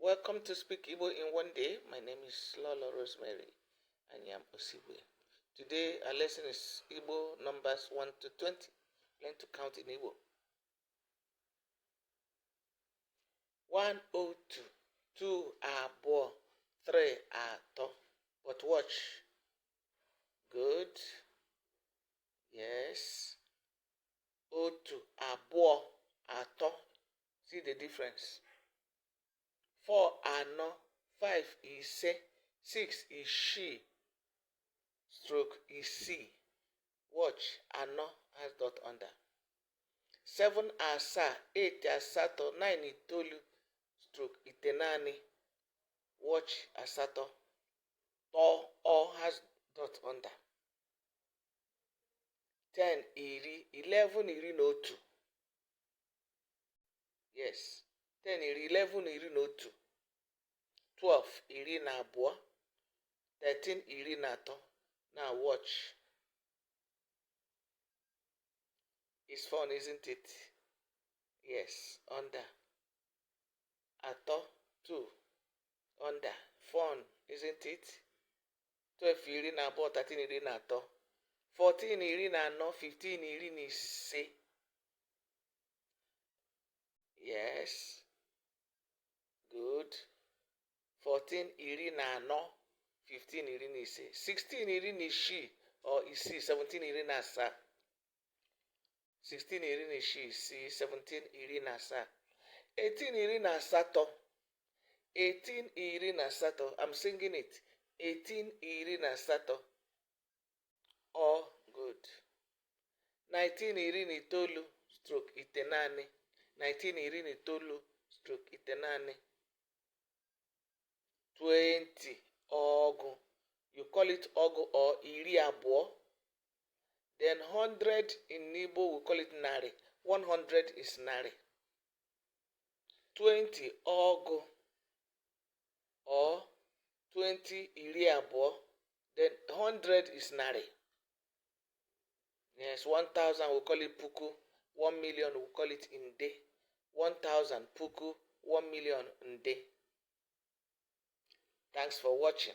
Welcome to Speak Igbo in One Day. My name is Lolo Rosemary Anyiam-Osigwe. Today our lesson is Igbo numbers 1 to 20. Learn to count in Igbo. 102, 2 abụọ, 3 atọ. But watch. Good. Yes. Otu abụọ atọ. See the difference. 4 anọ, 5 ise, 6 isii, stroke isii. Watch, anọ has dot under. 7 asaa, 8 asatọ, 9 itoolu, stroke itenani. Watch, asatọ. All has dot under. 10 iri, 11 iri na otu. Yes. 10 iri, 11 iri na otu. 12 iri na abụọ. 13 iri na atọ. Now watch. It's fun, isn't it? Yes, under. Atọ, 2. Under. Fun, isn't it? 12 iri na abụọ, 13 iri na atọ. 14 iri na anọ, 15 iri na ise. Yes. Good. 14 iri na anọ, 15 iri na ise. 16 iri na isii or isii, 17 iri na asaa. 16 iri na isii, 17 iri na asaa. 18 iri na asatọ. 18 iri na asatọ. I'm singing it. 18 iri na asatọ. All good. 19 iri na itoolu, stroke itenani. 19 iri na itoolu, stroke itenani. 20 ọgụ. You call it ọgụ or iri abụọ. Then 100 in Igbo we call it narị. 100 is narị. 20 ọgụ or 20 iri abụọ. Then 100 is narị. Yes, 1,000 we call it puku. 1 million we call it nde. 1,000 puku, 1 million nde. Thanks for watching.